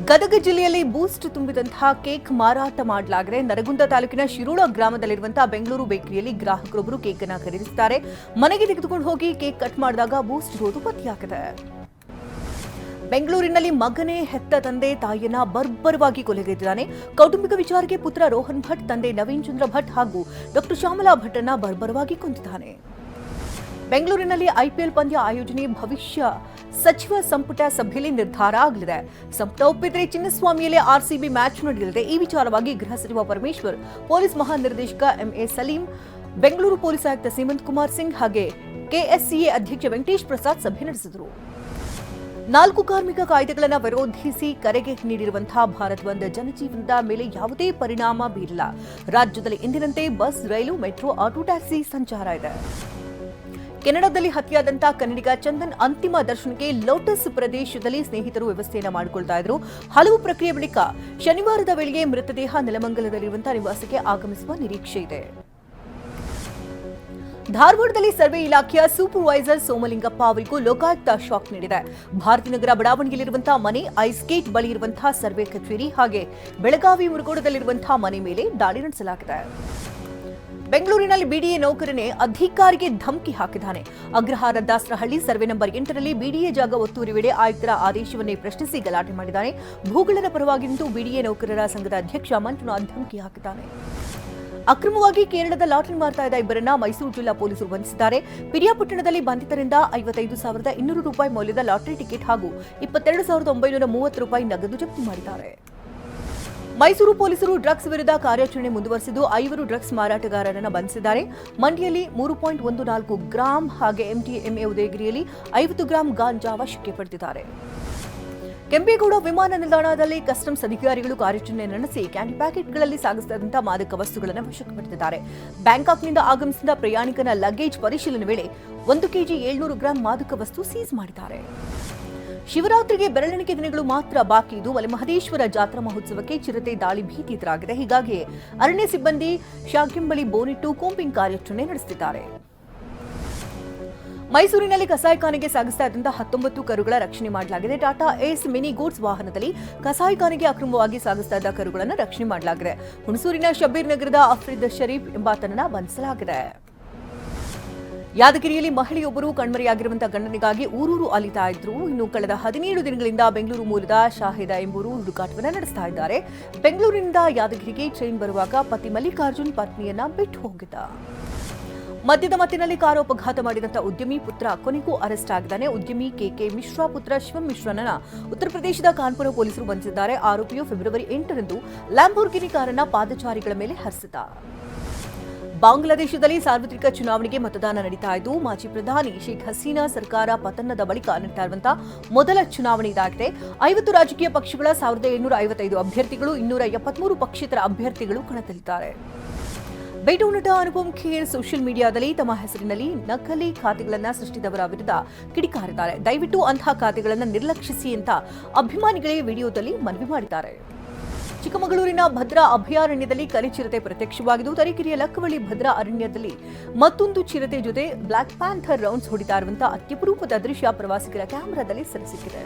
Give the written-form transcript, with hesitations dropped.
ಗದಗ ಜಿಲ್ಲೆಯಲ್ಲಿ ಬೂಸ್ಟ್ ತುಂಬಿದಂತಹ ಕೇಕ್ ಮಾರಾಟ ಮಾಡಲಾಗಿದೆ. ನರಗುಂದ ತಾಲೂಕಿನ ಶಿರೋಳ ಗ್ರಾಮದಲ್ಲಿರುವಂತಹ ಬೆಂಗಳೂರು ಬೇಕರಿಯಲ್ಲಿ ಗ್ರಾಹಕರೊಬ್ಬರು ಕೇಕ್ ಅನ್ನು ಖರೀದಿಸುತ್ತಾರೆ. ಮನೆಗೆ ತೆಗೆದುಕೊಂಡು ಹೋಗಿ ಕೇಕ್ ಕಟ್ ಮಾಡಿದಾಗ ಬೂಸ್ಟ್ ಇರೋದು ಪತ್ತೆಯಾಗಿದೆ. ಬೆಂಗಳೂರಿನಲ್ಲಿ ಮಗನೇ ಹೆತ್ತ ತಂದೆ ತಾಯಿಯನ್ನ ಬರ್ಬರವಾಗಿ ಕೊಲೆಗೈದಿದ್ದಾನೆ. ಕೌಟುಂಬಿಕ ವಿಚಾರಕ್ಕೆ ಪುತ್ರ ರೋಹನ್ ಭಟ್, ತಂದೆ ನವೀನ್ ಚಂದ್ರ ಭಟ್ ಹಾಗೂ ಡಾಕ್ಟರ್ ಶ್ಯಾಮಲಾ ಭಟ್ ಅನ್ನ ಬರ್ಬರವಾಗಿ ಕೊಂದಿದ್ದಾನೆ. ಬೆಂಗಳೂರಿನಲ್ಲಿ ಐಪಿಎಲ್ ಪಂದ್ಯ ಆಯೋಜನೆ ಭವಿಷ್ಯ ಸಚಿವ ಸಂಪುಟ ಸಭೆಯಲ್ಲಿ ನಿರ್ಧಾರ ಆಗಲಿದೆ. ಸಂಪುಟ ಒಪ್ಪಿದ್ರೆ ಚಿನ್ನಸ್ವಾಮಿಯಲ್ಲಿ ಆರ್ಸಿಬಿ ಮ್ಯಾಚ್ ನಡೆಯಲಿದೆ. ಈ ವಿಚಾರವಾಗಿ ಗೃಹ ಸಚಿವ ಪರಮೇಶ್ವರ್, ಪೊಲೀಸ್ ಮಹಾನಿರ್ದೇಶಕ ಎಂಎ ಸಲೀಂ, ಬೆಂಗಳೂರು ಪೊಲೀಸ್ ಆಯುಕ್ತ ಹೇಮಂತ್ ಕುಮಾರ್ ಸಿಂಗ್ ಹಾಗೆ ಕೆಎಸ್ಸಿಎ ಅಧ್ಯಕ್ಷ ವೆಂಕಟೇಶ್ ಪ್ರಸಾದ್ ಸಭೆ ನಡೆಸಿದರು. 4 ಕಾರ್ಮಿಕ ಕಾಯ್ದೆಗಳನ್ನು ವಿರೋಧಿಸಿ ಕರೆಗೆ ನೀಡಿರುವಂತಹ ಭಾರತ್ ಬಂದ್ ಜನಜೀವನದ ಮೇಲೆ ಯಾವುದೇ ಪರಿಣಾಮ ಬೀರಿಲ್ಲ. ರಾಜ್ಯದಲ್ಲಿ ಎಂದಿನಂತೆ ಬಸ್, ರೈಲು, ಮೆಟ್ರೋ, ಆಟೋ ಟ್ಯಾಕ್ಸಿ ಸಂಚಾರ ಇದೆ. ಕೆನಡಾದಲ್ಲಿ ಹತ್ಯೆಯಾದಂತಹ ಕನ್ನಡಿಗ ಚಂದನ್ ಅಂತಿಮ ದರ್ಶನಕ್ಕೆ ಲೋಟಸ್ ಪ್ರದೇಶದಲ್ಲಿ ಸ್ನೇಹಿತರು ವ್ಯವಸ್ಥೆಯನ್ನು ಮಾಡಿಕೊಳ್ತಾ ಇದ್ರು. ಹಲವು ಪ್ರಕ್ರಿಯೆ ಬಳಿಕ ಶನಿವಾರದ ವೇಳೆಗೆ ಮೃತದೇಹ ನೆಲಮಂಗಲದಲ್ಲಿರುವಂತಹ ನಿವಾಸಕ್ಕೆ ಆಗಮಿಸುವ ನಿರೀಕ್ಷೆ ಇದೆ. ಧಾರವಾಡದಲ್ಲಿ ಸರ್ವೆ ಇಲಾಖೆಯ ಸೂಪರ್ವೈಸರ್ ಸೋಮಲಿಂಗಪ್ಪ ಅವರಿಗೂ ಲೋಕಾಯುಕ್ತ ಶಾಕ್ ನೀಡಿದೆ. ಭಾರತೀನಗರ ಬಡಾವಣೆಯಲ್ಲಿರುವಂತಹ ಮನೆ, ಐಸ್ ಗೇಟ್ ಬಳಿ ಇರುವಂತಹ ಸರ್ವೆ ಕಚೇರಿ ಹಾಗೆ ಬೆಳಗಾವಿ ಮುರುಗೋಡದಲ್ಲಿರುವಂತಹ ಮನೆ ಮೇಲೆ ದಾಳಿ ನಡೆಸಲಾಗಿದೆ. ಬೆಂಗಳೂರಿನಲ್ಲಿ ಬಿಡಿಎ ನೌಕರನೇ ಅಧಿಕಾರಿಗೆ ಧಮಕಿ ಹಾಕಿದ್ದಾನೆ. ಅಗ್ರಹಾರ ದಾಸರಹಳ್ಳಿ ಸರ್ವೆ ನಂಬರ್ 8ರಲ್ಲಿ ಬಿಡಿಎ ಜಾಗ ಒತ್ತುವರಿ ವೇಳೆ ಆಯುಕ್ತರ ಆದೇಶವನ್ನೇ ಪ್ರಶ್ನಿಸಿ ಗಲಾಟೆ ಮಾಡಿದ್ದಾನೆ. ಭೂಗಳರ ಪರವಾಗಿ ನಿಂತು ಬಿಡಿಎ ನೌಕರರ ಸಂಘದ ಅಧ್ಯಕ್ಷ ಮಂಜುನಾಥ್ ಧಮಕಿ ಹಾಕಿದ್ದಾನೆ. ಅಕ್ರಮವಾಗಿ ಕೇರಳದ ಲಾಟರಿ ಮಾರ್ತಾ ಇದ್ದ ಇಬ್ಬರನ್ನ ಮೈಸೂರು ಜಿಲ್ಲಾ ಪೊಲೀಸರು ಬಂಧಿಸಿದ್ದಾರೆ. ಪಿರಿಯಾಪಟ್ಟಣದಲ್ಲಿ ಬಂಧಿತರಿಂದ 55,200 ರೂಪಾಯಿ ಮೌಲ್ಯದ ಲಾಟರಿ ಟಿಕೆಟ್ ಹಾಗೂ 22,930 ರೂಪಾಯಿ ನಗದು ಜಪ್ತಿ ಮಾಡಿದ್ದಾರೆ. ಮೈಸೂರು ಪೊಲೀಸರು ಡ್ರಗ್ಸ್ ವಿರುದ್ಧ ಕಾರ್ಯಾಚರಣೆ ಮುಂದುವರೆಸಿದ್ದು 5 ಡ್ರಗ್ಸ್ ಮಾರಾಟಗಾರರನ್ನು ಬಂಧಿಸಿದ್ದಾರೆ. ಮಂಡ್ಯದಲ್ಲಿ 3.14 ಗ್ರಾಂ ಹಾಗೆ ಎಂಡಿಎಂಎ, ಉದಯಗಿರಿಯಲ್ಲಿ 50 ಗ್ರಾಂ ಗಾಂಜಾ ವಶಕ್ಕೆ ಪಡೆದಿದ್ದಾರೆ. ಕೆಂಪೇಗೌಡ ವಿಮಾನ ನಿಲ್ದಾಣದಲ್ಲಿ ಕಸ್ಟಮ್ಸ್ ಅಧಿಕಾರಿಗಳು ಕಾರ್ಯಾಚರಣೆ ನಡೆಸಿ ಕ್ಯಾಂಡಿ ಪ್ಯಾಕೆಟ್ಗಳಲ್ಲಿ ಸಾಗಿಸಿದಂತಹ ಮಾದಕ ವಸ್ತುಗಳನ್ನು ವಶಕ್ಕೆ ಪಡೆದಿದ್ದಾರೆ. ಬ್ಯಾಂಕಾಕ್ನಿಂದ ಆಗಮಿಸಿದ ಪ್ರಯಾಣಿಕನ ಲಗೇಜ್ ಪರಿಶೀಲನೆ ವೇಳೆ 1 ಕೆಜಿ 700 ಗ್ರಾಂ ಮಾದಕ ವಸ್ತು ಸೀಸ್ ಮಾಡಿದ್ದಾರೆ. ಶಿವರಾತ್ರಿಗೆ ಬೆರಳೆಣಿಕೆ ದಿನಗಳು ಮಾತ್ರ ಬಾಕಿ ಇದ್ದು ಮಲೆಮಹದೇಶ್ವರ ಜಾತ್ರಾ ಮಹೋತ್ಸವಕ್ಕೆ ಚಿರತೆ ದಾಳಿ ಭೀತಿ ಎದುರಾಗಿದೆ. ಹೀಗಾಗಿ ಅರಣ್ಯ ಸಿಬ್ಬಂದಿ ಶಾಕಿಂಬಳಿ ಬೋನಿಟ್ಟು ಕೂಂಬಿಂಗ್ ಕಾರ್ಯಾಚರಣೆ ನಡೆಸುತ್ತಿದ್ದಾರೆ. ಮೈಸೂರಿನಲ್ಲಿ ಕಸಾಯಿಖಾನೆಗೆ ಸಾಗಿಸ್ತಾ ಇದ್ದಂತಹ 19 ಕರುಗಳ ರಕ್ಷಣೆ ಮಾಡಲಾಗಿದೆ. ಟಾಟಾ ಏಸ್ ಮಿನಿ ಗೂಡ್ಸ್ ವಾಹನದಲ್ಲಿ ಕಸಾಯಿಖಾನೆಗೆ ಅಕ್ರಮವಾಗಿ ಸಾಗಿಸ್ತಾ ಇದ್ದ ಕರುಗಳನ್ನು ರಕ್ಷಣೆ ಮಾಡಲಾಗಿದೆ. ಹುಣಸೂರಿನ ಶಬೀರ್ ನಗರದ ಅಫ್ರೀದ್ ಶರೀಫ್ ಎಂಬಾತನನ್ನ ಬಂಧಿಸಲಾಗಿದೆ. ಯಾದಗಿರಿಯಲ್ಲಿ ಮಹಿಳೆಯೊಬ್ಬರು ಕಣ್ಮರೆಯಾಗಿರುವಂತಹ ಗಂಡನಿಗಾಗಿ ಊರೂರು ಅಲಿತಾ ಇದ್ರು. ಇನ್ನು ಕಳೆದ 17 ದಿನಗಳಿಂದ ಬೆಂಗಳೂರು ಮೂಲದ ಶಾಹಿದ ಎಂಬುವರು ಹುಡುಕಾಟವನ್ನು ನಡೆಸ್ತಾ ಇದ್ದಾರೆ. ಬೆಂಗಳೂರಿನಿಂದ ಯಾದಗಿರಿಗೆ ಟ್ರೈನ್ ಬರುವಾಗ ಪತಿ ಮಲ್ಲಿಕಾರ್ಜುನ್ ಪತ್ನಿಯನ್ನ ಬಿಟ್ಟು ಹೋಗಿದ್ದ. ಮದ್ಯದ ಮತ್ತಿನಲ್ಲಿ ಕಾರು ಅಪಘಾತ ಮಾಡಿದಂತಹ ಉದ್ಯಮಿ ಪುತ್ರ ಕೊನೆಗೂ ಅರೆಸ್ಟ್ ಆಗಿದ್ದಾನೆ. ಉದ್ಯಮಿ ಕೆಕೆ ಮಿಶ್ರಾ ಪುತ್ರ ಶಿವಂ ಮಿಶ್ರನನ್ನ ಉತ್ತರ ಪ್ರದೇಶದ ಕಾನ್ಪುರ ಪೊಲೀಸರು ಬಂಧಿಸಿದ್ದಾರೆ. ಆರೋಪಿಯು ಫೆಬ್ರವರಿ 8ರಂದು ಲ್ಯಾಂಬೋರ್ಗಿನಿ ಕಾರನ್ನ ಪಾದಚಾರಿಗಳ ಮೇಲೆ ಹರಿಸಿದ. ಬಾಂಗ್ಲಾದೇಶದಲ್ಲಿ ಸಾರ್ವತ್ರಿಕ ಚುನಾವಣೆಗೆ ಮತದಾನ ನಡೀತಾ ಇದ್ದು ಮಾಜಿ ಪ್ರಧಾನಿ ಶೇಖ್ ಹಸೀನಾ ಸರ್ಕಾರ ಪತನದ ಬಳಿಕ ನಡೀತಾ ಇರುವಂತಹ ಮೊದಲ ಚುನಾವಣೆ ಇದಾಗಿದೆ. 50 ರಾಜಕೀಯ ಪಕ್ಷಗಳ 1755 ಅಭ್ಯರ್ಥಿಗಳು, 273 ಪಕ್ಷೇತರ ಅಭ್ಯರ್ಥಿಗಳು ಕಣದಲ್ಲಿದ್ದಾರೆ. ಬೇಟು ನಟ ಅನುಪಮ್ ಖೇರ್ ಸೋಷಿಯಲ್ ಮೀಡಿಯಾದಲ್ಲಿ ತಮ್ಮ ಹೆಸರಿನಲ್ಲಿ ನಕಲಿ ಖಾತೆಗಳನ್ನು ಸೃಷ್ಟಿಸಿದವರ ವಿರುದ್ಧ ಕಿಡಿಕಾರಿದ್ದಾರೆ. ದಯವಿಟ್ಟು ಅಂತಹ ಖಾತೆಗಳನ್ನು ನಿರ್ಲಕ್ಷಿಸಿ ಅಂತ ಅಭಿಮಾನಿಗಳೇ ವಿಡಿಯೋದಲ್ಲಿ ಮನವಿ ಮಾಡಿದ್ದಾರೆ. ಚಿಕ್ಕಮಗಳೂರಿನ ಭದ್ರಾ ಅಭಯಾರಣ್ಯದಲ್ಲಿ ಕರಿ ಚಿರತೆ ಪ್ರತ್ಯಕ್ಷವಾಗಿದ್ದು ತರೀಕೆರೆಯ ಲಕ್ಕವಳ್ಳಿ ಭದ್ರಾ ಅರಣ್ಯದಲ್ಲಿ ಮತ್ತೊಂದು ಚಿರತೆ ಜೊತೆ ಬ್ಲಾಕ್ ಪ್ಯಾಂಥರ್ ರೌಂಡ್ಸ್ ಹೊಡಿತಾ ಇರುವಂತಹ ಅತ್ಯಪರೂಪದ ದೃಶ್ಯ ಪ್ರವಾಸಿಗರ ಕ್ಯಾಮೆರಾದಲ್ಲಿ ಸೆರೆಸಿಕ್ಕಿದೆ.